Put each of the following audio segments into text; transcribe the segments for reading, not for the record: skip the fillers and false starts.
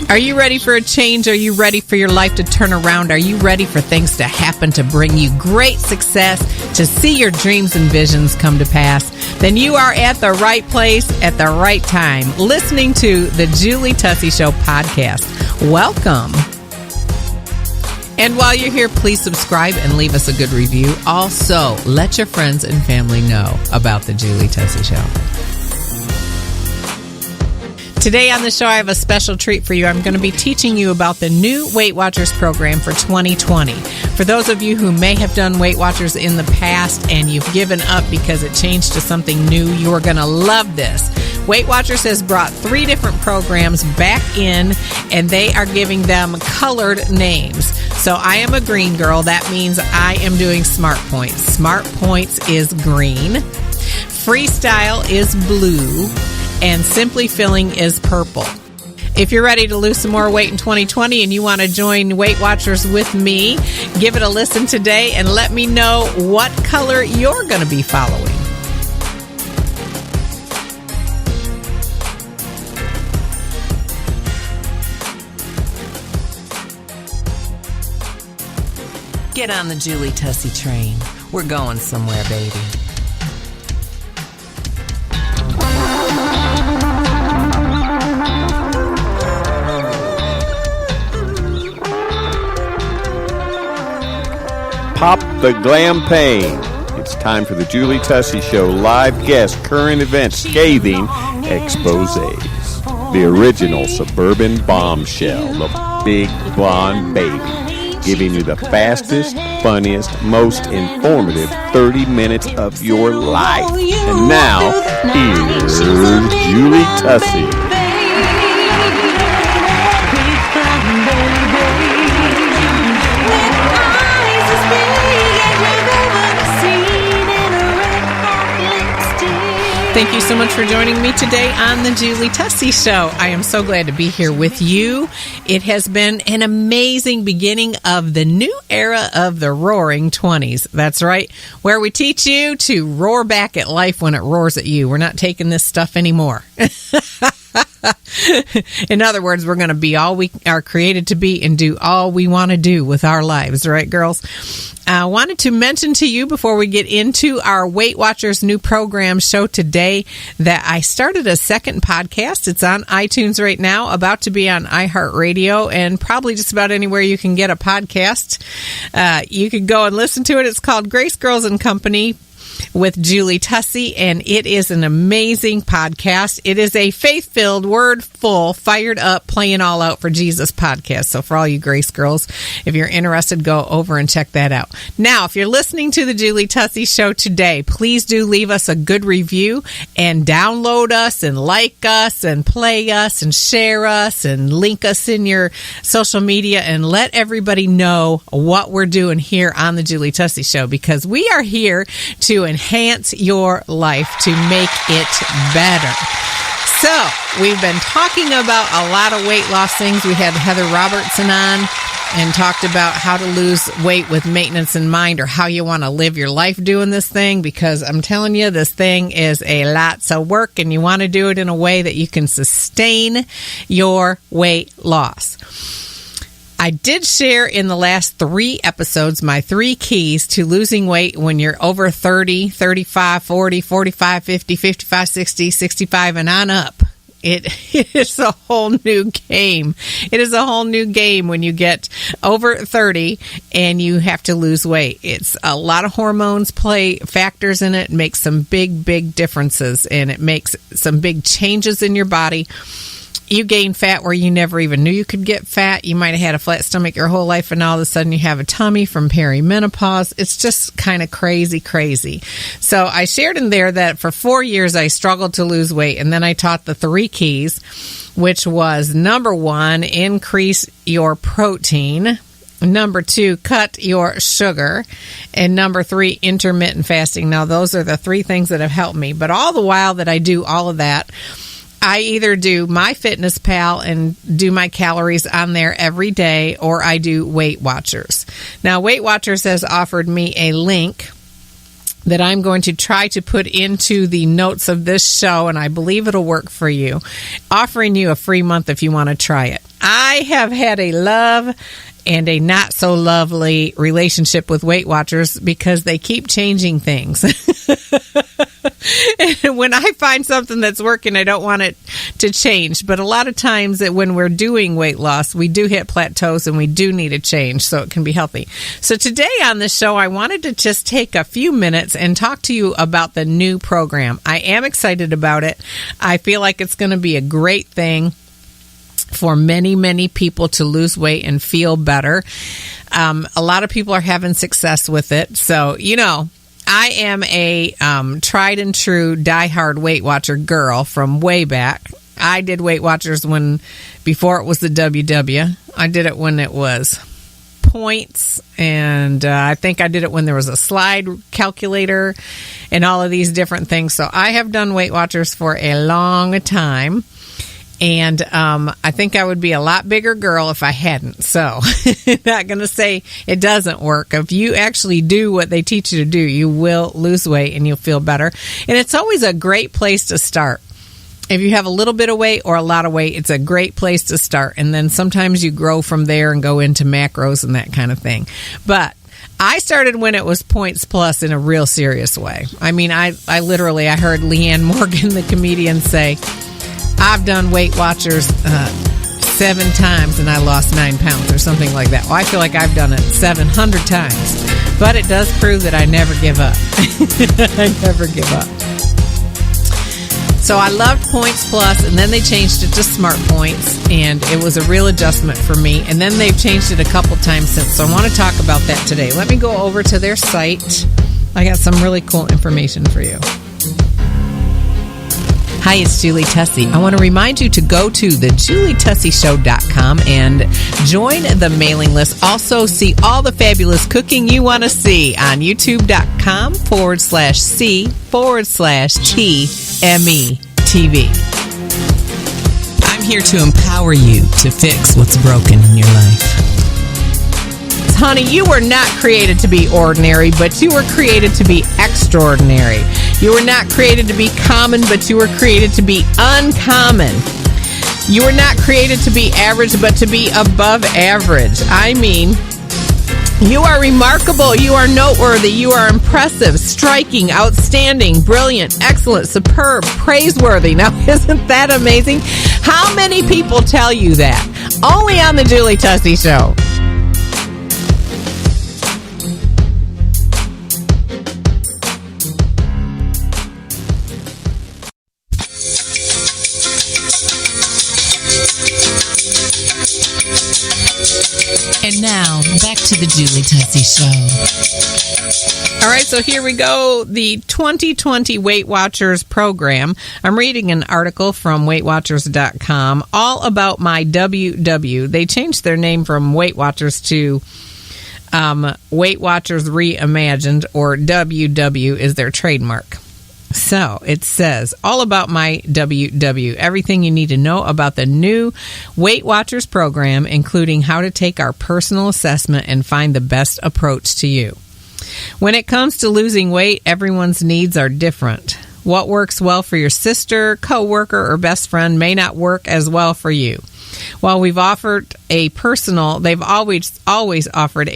Are you ready for a change? Are you ready for your life to turn around? Are you ready for things to happen to bring you great success, to see your dreams and visions come to pass? Then you are at the right place at the right time, listening to the Julie Tussey Show podcast. Welcome. And while you're here, please subscribe and leave us a good review. Also, let your friends and family know about the Julie Tussey Show. Today on the show, I have a special treat for you. I'm going to be teaching you about the new Weight Watchers program for 2020. For those of you who may have done Weight Watchers in the past and you've given up because it changed to something new, you are going to love this. Weight Watchers has brought 3 different programs back in, and they are giving them colored names. So I am a green girl. That means I am doing Smart Points. Smart Points is green. Freestyle is blue. And Simply Filling is purple. If you're ready to lose some more weight in 2020 and you want to join Weight Watchers with me, give it a listen today and let me know what color you're going to be following. Get on the Julie Tussey train. We're going somewhere, baby. Pop the glam pain. It's time for the Julie Tussey Show live guest current event scathing exposés. The original suburban bombshell, the big blonde baby, giving you the fastest, funniest, most informative 30 minutes of your life. And now, here's Julie Tussey. Thank you so much for joining me today on the Julie Tussey Show. I am so glad to be here with you. It has been an amazing beginning of the new era of the Roaring 20s. That's right, where we teach you to roar back at life when it roars at you. We're not taking this stuff anymore. In other words, we're going to be all we are created to be and do all we want to do with our lives, right, girls? I wanted to mention to you before we get into our Weight Watchers new program show today that I started a second podcast. It's on iTunes right now, about to be on iHeartRadio, and probably just about anywhere you can get a podcast. You can go and listen to it. It's called Grace Girls and Company with Julie Tussey, and it is an amazing podcast. It is a faith-filled, word-full, fired up, playing all out for Jesus podcast. So for all you Grace girls, if you're interested, go over and check that out. Now, if you're listening to the Julie Tussey Show today, please do leave us a good review and download us and like us and play us and share us and link us in your social media and let everybody know what we're doing here on the Julie Tussey Show, because we are here to enhance your life, to make it better. So, we've been talking about a lot of weight loss things. We had Heather Robertson on and talked about how to lose weight with maintenance in mind, or how you want to live your life doing this thing, because I'm telling you, this thing is a lot of work and you want to do it in a way that you can sustain your weight loss. I did share in the last 3 episodes my 3 keys to losing weight when you're over 30, 35, 40, 45, 50, 55, 60, 65, and on up. It is a whole new game. It is a whole new game when you get over 30 and you have to lose weight. It's a lot of hormones play factors in it. It makes some big differences, and it makes some big changes in your body. You gain fat where you never even knew you could get fat. You might have had a flat stomach your whole life, and all of a sudden you have a tummy from perimenopause. It's just kind of crazy. So I shared in there that for 4 years I struggled to lose weight, and then I taught the 3 keys, which was number 1, increase your protein. Number 2, cut your sugar. And number 3, intermittent fasting. Now, those are the 3 things that have helped me. But all the while that I do all of that, I either do MyFitnessPal and do my calories on there every day, or I do Weight Watchers. Now, Weight Watchers has offered me a link that I'm going to try to put into the notes of this show, and I believe it'll work for you, offering you a free month if you want to try it. I have had a love and a not so lovely relationship with Weight Watchers because they keep changing things. And when I find something that's working, I don't want it to change. But a lot of times that when we're doing weight loss, we do hit plateaus and we do need a change so it can be healthy. So today on the show, I wanted to just take a few minutes and talk to you about the new program. I am excited about it. I feel like it's going to be a great thing for many, many people to lose weight and feel better. A lot of people are having success with it. So, you know, I am a tried and true diehard Weight Watcher girl from way back. I did Weight Watchers before it was the WW. I did it when it was points, and I think I did it when there was a slide calculator and all of these different things. So I have done Weight Watchers for a long time. And I think I would be a lot bigger girl if I hadn't. So not going to say it doesn't work. If you actually do what they teach you to do, you will lose weight and you'll feel better. And it's always a great place to start. If you have a little bit of weight or a lot of weight, it's a great place to start. And then sometimes you grow from there and go into macros and that kind of thing. But I started when it was points plus in a real serious way. I mean, I heard Leanne Morgan, the comedian, say, I've done Weight Watchers 7 times and I lost 9 pounds or something like that. Well, I feel like I've done it 700 times. But it does prove that I never give up. I never give up. So I loved Points Plus, and then they changed it to Smart Points, and it was a real adjustment for me. And then they've changed it a couple times since. So I want to talk about that today. Let me go over to their site. I got some really cool information for you. Hi, it's Julie Tussey. I want to remind you to go to JulieTusseyShow.com and join the mailing list. Also, see all the fabulous cooking you want to see on YouTube.com/C/TME-TV. I'm here to empower you to fix what's broken in your life. Honey, you were not created to be ordinary, but you were created to be extraordinary. You were not created to be common, but you were created to be uncommon. You were not created to be average, but to be above average. I mean, you are remarkable. You are noteworthy. You are impressive, striking, outstanding, brilliant, excellent, superb, praiseworthy. Now, isn't that amazing? How many people tell you that? Only on the Julie Tussey Show. And now, back to the Julie Tussey Show. All right, so here we go. The 2020 Weight Watchers program. I'm reading an article from WeightWatchers.com all about my WW. They changed their name from Weight Watchers to Weight Watchers Reimagined, or WW is their trademark. So it says, all about my WW, everything you need to know about the new Weight Watchers program, including how to take our personal assessment and find the best approach to you. When it comes to losing weight, everyone's needs are different. What works well for your sister, coworker, or best friend may not work as well for you. While they've always offered a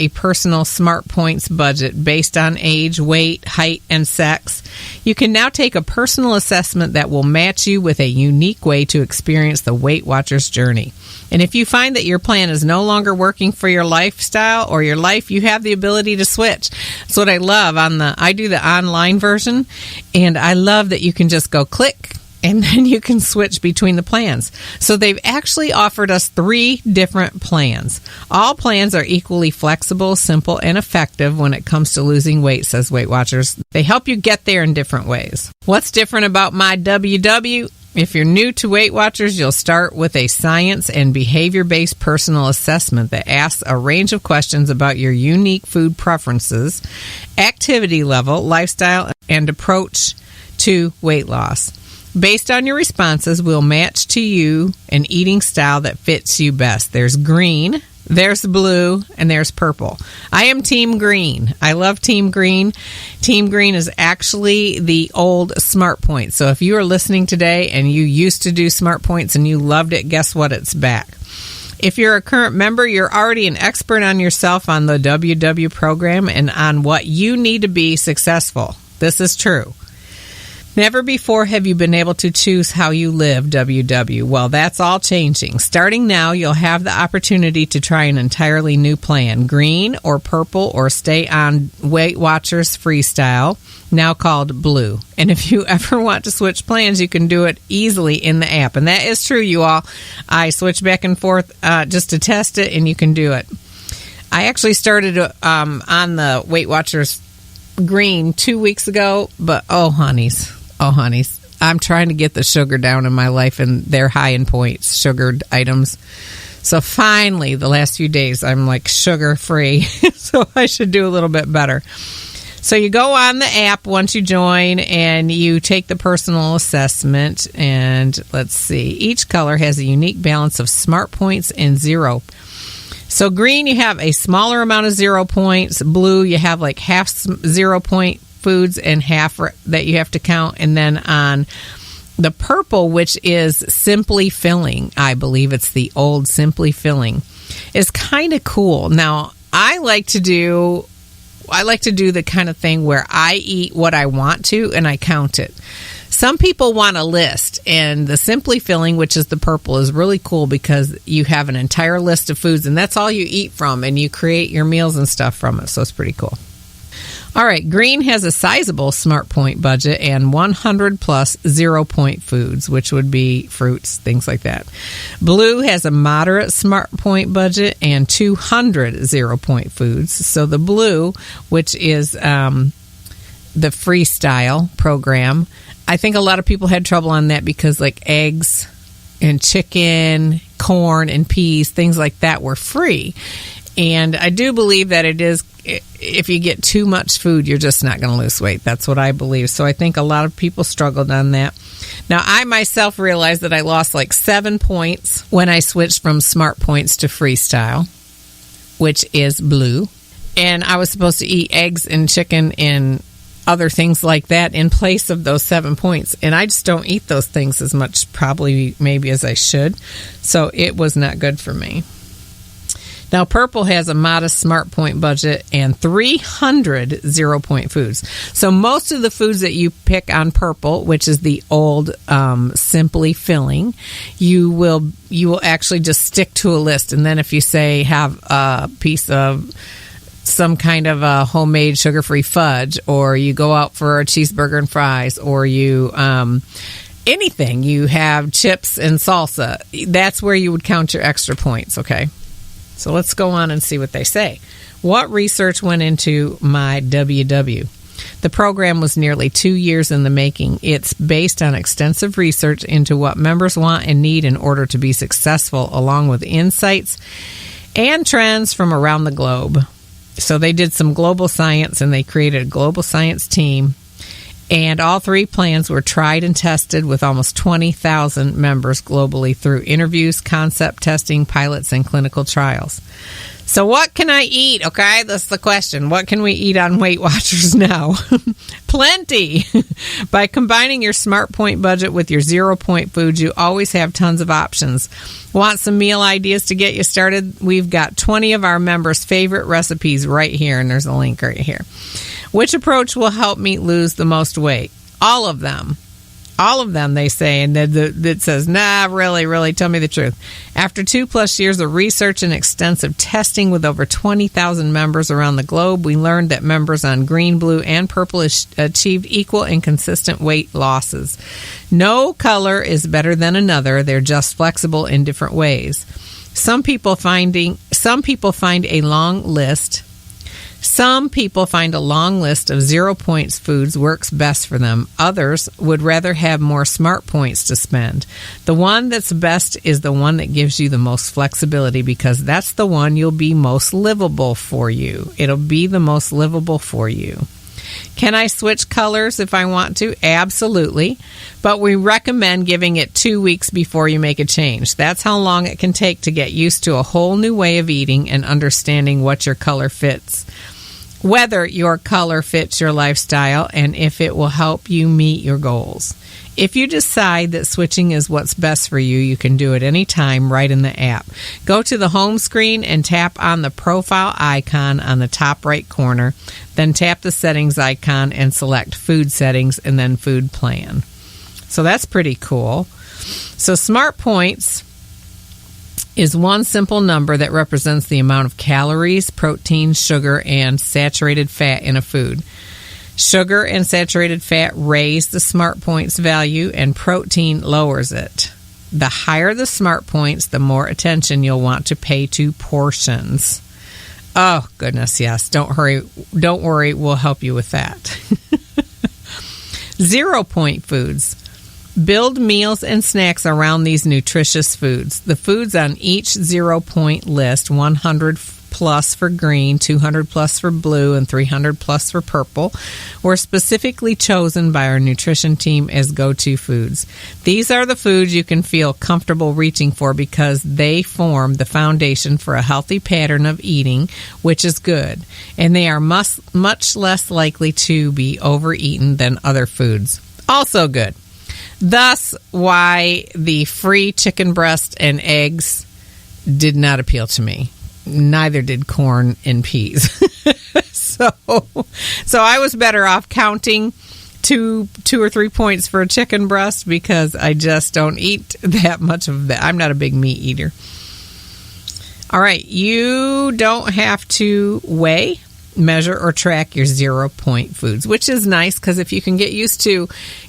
personal Smart Points budget based on age, weight, height, and sex, you can now take a personal assessment that will match you with a unique way to experience the Weight Watchers journey. And if you find that your plan is no longer working for your lifestyle or your life, you have the ability to switch. That's what I love. I do the online version, and I love that you can just go click, and then you can switch between the plans. So they've actually offered us 3 different plans. All plans are equally flexible, simple, and effective when it comes to losing weight, says Weight Watchers. They help you get there in different ways. What's different about my WW? If you're new to Weight Watchers, you'll start with a science and behavior-based personal assessment that asks a range of questions about your unique food preferences, activity level, lifestyle, and approach to weight loss. Based on your responses, we'll match to you an eating style that fits you best. There's green, there's blue, and there's purple. I am Team Green. I love Team Green. Team Green is actually the old Smart Points. So if you are listening today and you used to do Smart Points and you loved it, guess what? It's back. If you're a current member, you're already an expert on yourself on the WW program and on what you need to be successful. This is true. Never before have you been able to choose how you live, WW. Well, that's all changing. Starting now, you'll have the opportunity to try an entirely new plan. Green or purple or stay on Weight Watchers Freestyle, now called Blue. And if you ever want to switch plans, you can do it easily in the app. And that is true, you all. I switch back and forth just to test it, and you can do it. I actually started on the Weight Watchers Green 2 weeks ago, but oh, honeys, I'm trying to get the sugar down in my life, and they're high in points, sugared items. So finally, the last few days, I'm like sugar-free, so I should do a little bit better. So you go on the app once you join, and you take the personal assessment, and let's see. Each color has a unique balance of smart points and 0. So green, you have a smaller amount of 0 points. Blue, you have like half 0 point foods and half that you have to count. And then on the purple, which is Simply Filling, I believe it's the old Simply Filling, is kind of cool. Now, I like to do the kind of thing where I eat what I want to and I count it. Some people want a list, and the Simply Filling, which is the purple, is really cool because you have an entire list of foods, and that's all you eat from, and you create your meals and stuff from it, so it's pretty cool. All right, green has a sizable smart point budget and 100 plus 0 point foods, which would be fruits, things like that. Blue has a moderate smart point budget and 200 0 point foods. So the blue, which is the freestyle program, I think a lot of people had trouble on that because like eggs and chicken, corn and peas, things like that were free. And I do believe that it is, if you get too much food, you're just not going to lose weight. That's what I believe. So I think a lot of people struggled on that. Now, I myself realized that I lost like 7 points when I switched from Smart Points to Freestyle, which is blue. And I was supposed to eat eggs and chicken and other things like that in place of those 7 points. And I just don't eat those things as much, probably maybe as I should. So it was not good for me. Now, purple has a modest smart point budget and 300 0 point foods. So most of the foods that you pick on purple, which is the old Simply Filling, you will actually just stick to a list. And then if you say have a piece of some kind of a homemade sugar-free fudge, or you go out for a cheeseburger and fries, or you anything, you have chips and salsa, that's where you would count your extra points, okay? So let's go on and see what they say. What research went into my WW? The program was nearly 2 years in the making. It's based on extensive research into what members want and need in order to be successful, along with insights and trends from around the globe. So they did some global science, and they created a global science team. And all 3 plans were tried and tested with almost 20,000 members globally through interviews, concept testing, pilots, and clinical trials. So what can I eat? Okay, that's the question. What can we eat on Weight Watchers now? Plenty. By combining your Smart Point budget with your 0 point foods, you always have tons of options. Want some meal ideas to get you started? We've got 20 of our members' favorite recipes right here, and there's a link right here. Which approach will help me lose the most weight? All of them. All of them, they say, and it says, nah, really, tell me the truth. After 2+ years of research and extensive testing with over 20,000 members around the globe, we learned that members on green, blue, and purple achieved equal and consistent weight losses. No color is better than another. They're just flexible in different ways. Some people find a long list of 0 points foods works best for them. Others would rather have more smart points to spend. The one that's best is the one that gives you the most flexibility, because that's the one you'll be most livable for you. It'll be the most livable for you. Can I switch colors if I want to? Absolutely. But we recommend giving it 2 weeks before you make a change. That's how long it can take to get used to a whole new way of eating and understanding what your color fits. Whether your color fits your lifestyle and if it will help you meet your goals. If you decide that switching is what's best for you, you can do it anytime right in the app. Go to the home screen and tap on the profile icon on the top right corner. Then tap the settings icon and select food settings and then food plan. So that's pretty cool. So Smart Points is one simple number that represents the amount of calories, protein, sugar, and saturated fat in a food. Sugar and saturated fat raise the Smart Points value, and protein lowers it. The higher the Smart Points, the more attention you'll want to pay to portions. Oh, goodness, yes. Don't worry, we'll help you with that. 0 point foods. Build meals and snacks around these nutritious foods. The foods on each 0 point list, 100 plus for green, 200 plus for blue, and 300 plus for purple, were specifically chosen by our nutrition team as go-to foods. These are the foods you can feel comfortable reaching for because they form the foundation for a healthy pattern of eating, which is good, and they are much less likely to be overeaten than other foods. Also good. Thus, why the free chicken breast and eggs did not appeal to me. Neither did corn and peas. So I was better off counting two or 3 points for a chicken breast because I just don't eat that much of that. I'm not a big meat eater. All right, you don't have to weigh, measure, or track your 0 point foods, which is nice because if you can get used to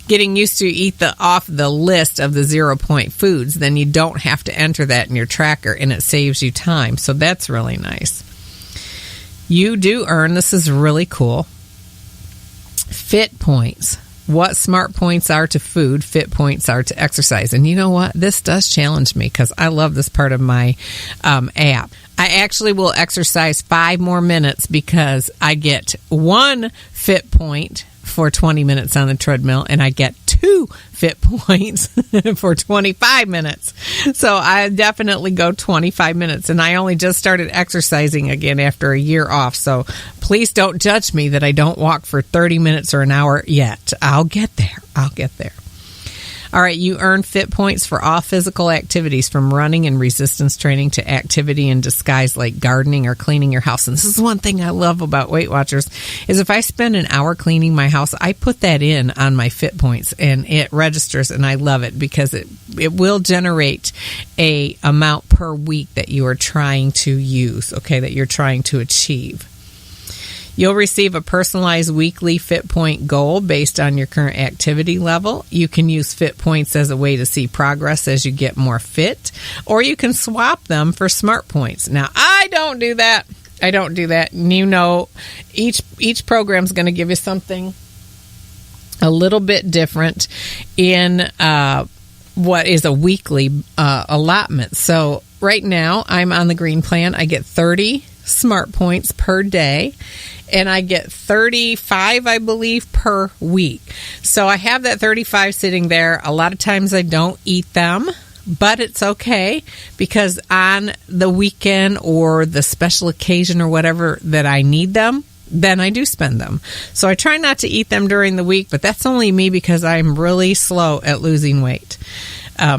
eat off the list of the 0 point foods, then you don't have to enter that in your tracker and it saves you time. So that's really nice. You do earn, this is really cool, fit points. What Smart Points are to food, fit points are to exercise. And you know what? This does challenge me because I love this part of my app. I actually will exercise 5 more minutes because I get 1 fit point for 20 minutes on the treadmill and I get 2 fit points for 25 minutes. So I definitely go 25 minutes, and I only just started exercising again after a year off. So please don't judge me that I don't walk for 30 minutes or an hour yet. I'll get there. All right, you earn fit points for all physical activities from running and resistance training to activity in disguise like gardening or cleaning your house. And this is one thing I love about Weight Watchers is if I spend an hour cleaning my house, I put that in on my fit points and it registers, and I love it because it will generate a amount per week that you are trying to use, okay, that you're trying to achieve. You'll receive a personalized weekly fit point goal based on your current activity level. You can use fit points as a way to see progress as you get more fit, or you can swap them for Smart Points. Now, I don't do that. And you know, each program's going to give you something a little bit different in what is a weekly allotment. So right now, I'm on the green plan. I get 30 Smart Points per day, and I get 35, I believe, per week. So I have that 35 sitting there. A lot of times I don't eat them, but it's okay because on the weekend or the special occasion or whatever that I need them, then I do spend them. So I try not to eat them during the week, but that's only me because I'm really slow at losing weight.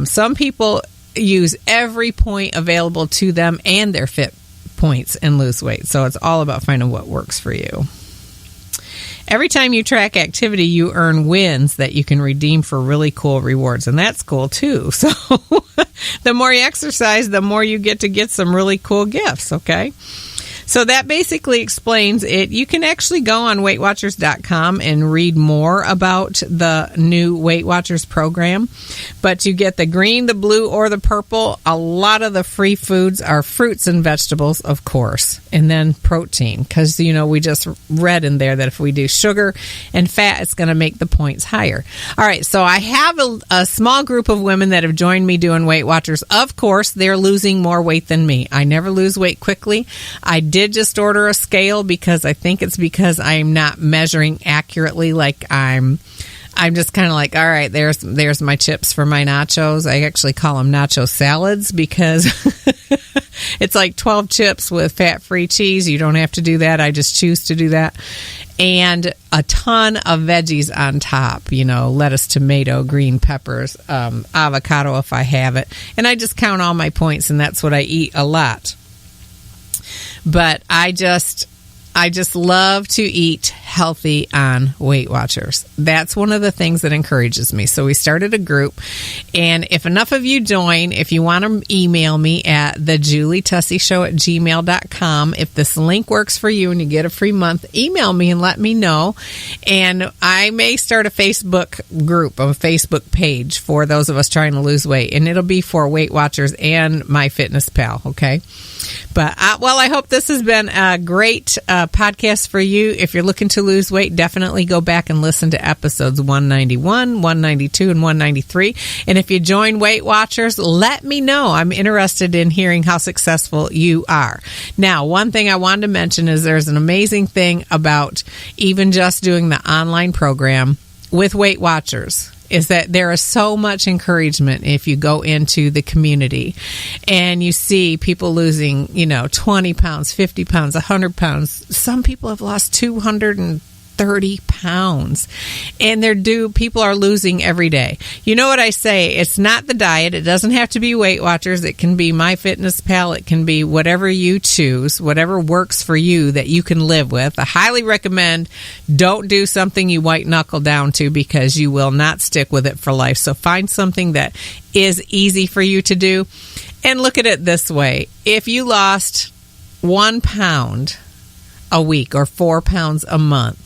Some people use every point available to them and their fit points and lose weight. So it's all about finding what works for you. Every time you track activity, you earn wins that you can redeem for really cool rewards. And that's cool too. So the more you exercise, the more you get to get some really cool gifts. Okay. So that basically explains it. You can actually go on WeightWatchers.com and read more about the new Weight Watchers program. But you get the green, the blue, or the purple. A lot of the free foods are fruits and vegetables, of course, and then protein. Because, you know, we just read in there that if we do sugar and fat, it's going to make the points higher. All right, so I have a small group of women that have joined me doing Weight Watchers. Of course, they're losing more weight than me. I never lose weight quickly. I did just order a scale because I think it's because I'm not measuring accurately. Like I'm just kind of like, all right, there's my chips for my nachos. I actually call them nacho salads because It's like 12 chips with fat-free cheese. You don't have to do that. I just choose to do that. And a ton of veggies on top, lettuce, tomato, green peppers, avocado if I have it. And I just count all my points, and that's what I eat a lot. But I just love to eat healthy on Weight Watchers. That's one of the things that encourages me. So we started a group, and if enough of you join, if you want to email me at thejulietussyshow@gmail.com, if this link works for you and you get a free month, email me and let me know. And I may start a Facebook group, a Facebook page for those of us trying to lose weight, and it'll be for Weight Watchers and MyFitnessPal, okay? But, I hope this has been a great podcast for you. If you're looking to lose weight, definitely go back and listen to episodes 191, 192, and 193. And if you join Weight Watchers, let me know. I'm interested in hearing how successful you are. Now, one thing I wanted to mention is there's an amazing thing about even just doing the online program with Weight Watchers, is that there is so much encouragement if you go into the community and you see people losing, 20 pounds, 50 pounds, 100 pounds. Some people have lost 230 pounds, and people are losing every day. You know what I say? It's not the diet. It doesn't have to be Weight Watchers. It can be MyFitnessPal. It can be whatever you choose, whatever works for you that you can live with. I highly recommend don't do something you white knuckle down to, because you will not stick with it for life. So find something that is easy for you to do. And look at it this way. If you lost 1 pound a week or 4 pounds a month,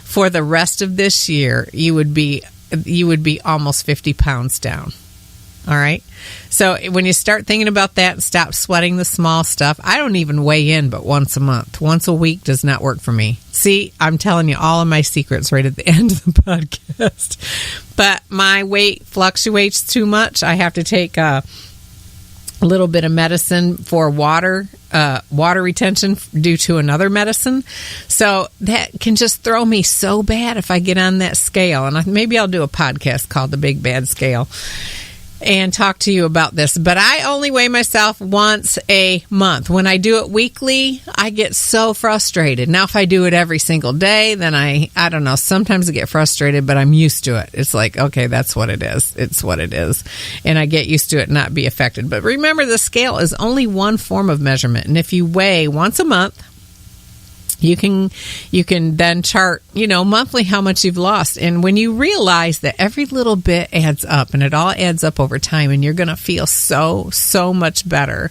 for the rest of this year, you would be almost 50 pounds down. All right? So when you start thinking about that and stop sweating the small stuff, I don't even weigh in but once a month. Once a week does not work for me. See, I'm telling you all of my secrets right at the end of the podcast. But my weight fluctuates too much. I have to take a little bit of medicine for water retention due to another medicine. So that can just throw me so bad if I get on that scale. And maybe I'll do a podcast called The Big Bad Scale and talk to you about this. But I only weigh myself once a month. When I do it weekly, I get so frustrated. Now, if I do it every single day, then I don't know, sometimes I get frustrated, but I'm used to it. It's like, okay, that's what it is. It's what it is. And I get used to it and not be affected. But remember, the scale is only one form of measurement. And if you weigh once a month, you can then chart, monthly how much you've lost. And when you realize that every little bit adds up, and it all adds up over time, and you're going to feel so much better,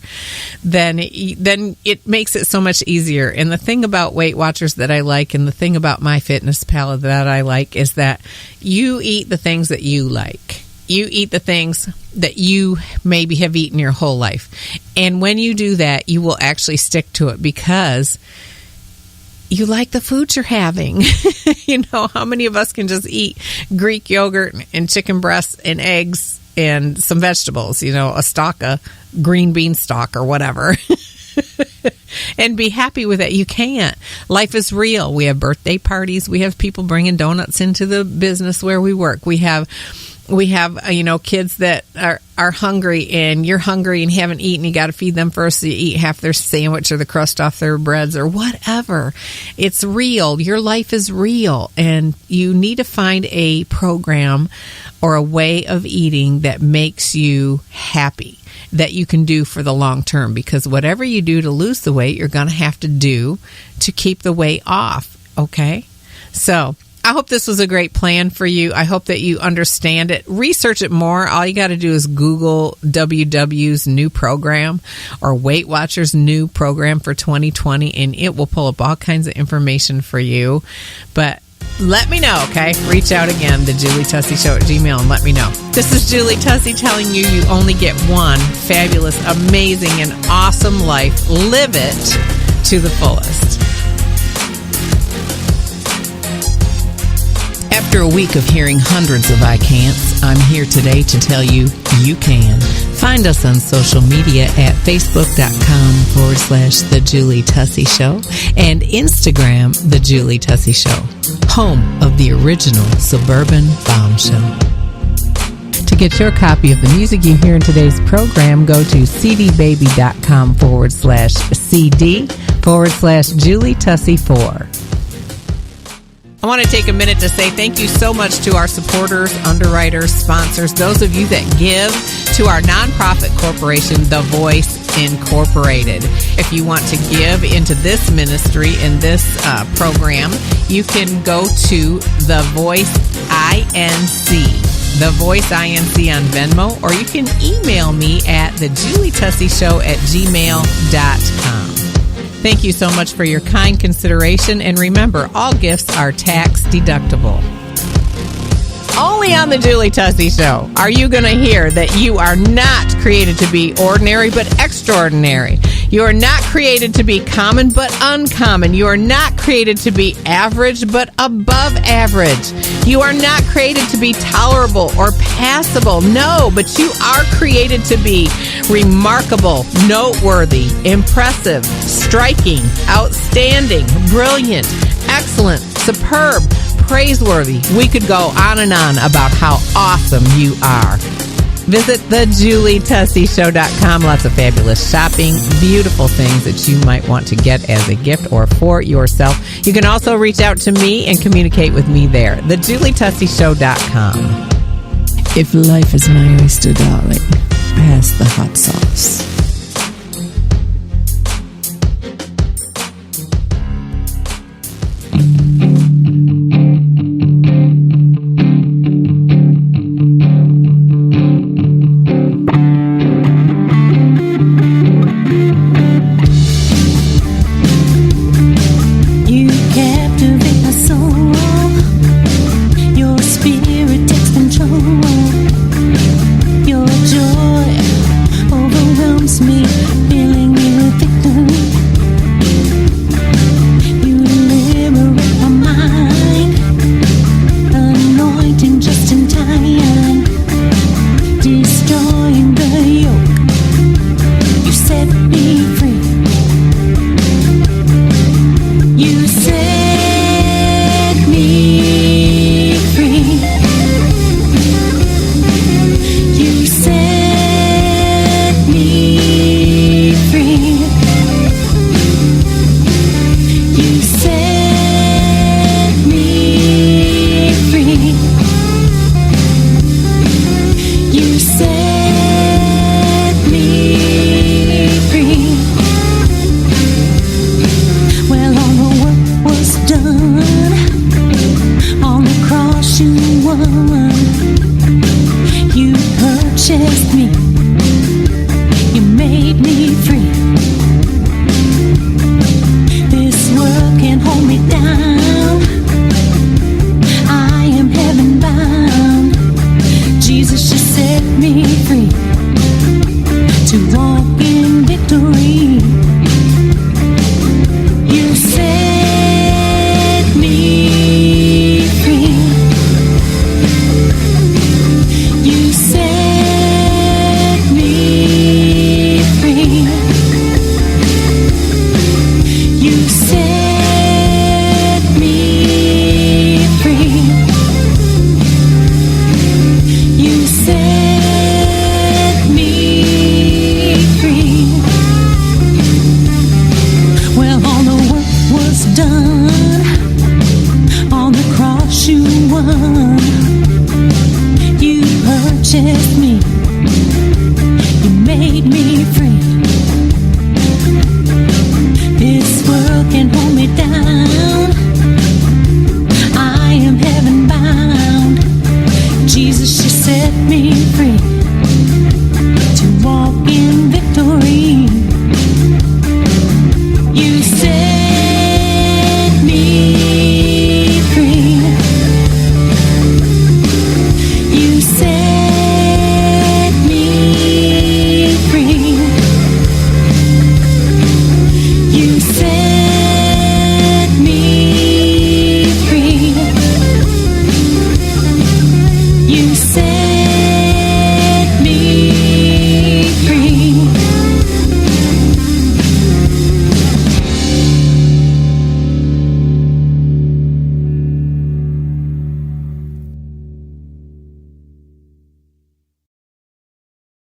then it makes it so much easier. And the thing about Weight Watchers that I like, and the thing about MyFitnessPal that I like, is that you eat the things that you like. You eat the things that you maybe have eaten your whole life. And when you do that, you will actually stick to it, because you like the food you're having. How many of us can just eat Greek yogurt and chicken breasts and eggs and some vegetables, a stalk of green bean stalk or whatever, and be happy with it? You can't. Life is real. We have birthday parties. We have people bringing donuts into the business where we work. We have kids that are hungry, and you're hungry and haven't eaten. You got to feed them first, so you eat half their sandwich or the crust off their breads or whatever. It's real. Your life is real, and you need to find a program or a way of eating that makes you happy, that you can do for the long term, because whatever you do to lose the weight, you're going to have to do to keep the weight off, okay? So I hope this was a great plan for you. I hope that you understand it. Research it more. All you got to do is Google WW's new program or Weight Watchers' new program for 2020, and it will pull up all kinds of information for you. But let me know, okay? Reach out again, the Julie Tussey Show at Gmail, and let me know. This is Julie Tussey telling you only get one fabulous, amazing, and awesome life. Live it to the fullest. After a week of hearing hundreds of I can'ts, I'm here today to tell you you can. Find us on social media at facebook.com/The Julie Tussey Show and Instagram, The Julie Tussey Show, home of the original suburban bombshell. To get your copy of the music you hear in today's program, go to cdbaby.com/CD/Julie Tussey 4. I want to take a minute to say thank you so much to our supporters, underwriters, sponsors, those of you that give to our nonprofit corporation, The Voice Incorporated. If you want to give into this ministry and this program, you can go to The Voice INC. The Voice INC on Venmo, or you can email me at thejulietussey@gmail.com. Thank you so much for your kind consideration, and remember, all gifts are tax deductible. Only on the Julie Tussey Show are you going to hear that you are not created to be ordinary but extraordinary. You are not created to be common but uncommon. You are not created to be average but above average. You are not created to be tolerable or passable. No, but you are created to be remarkable, noteworthy, impressive, striking, outstanding, brilliant, excellent, superb, praiseworthy. We could go on and on about how awesome you are. Visit thejulietusseyshow.com. Lots of fabulous shopping, beautiful things that you might want to get as a gift or for yourself. You can also reach out to me and communicate with me there. thejulietusseyshow.com. If life is my oyster, darling, pass the hot sauce.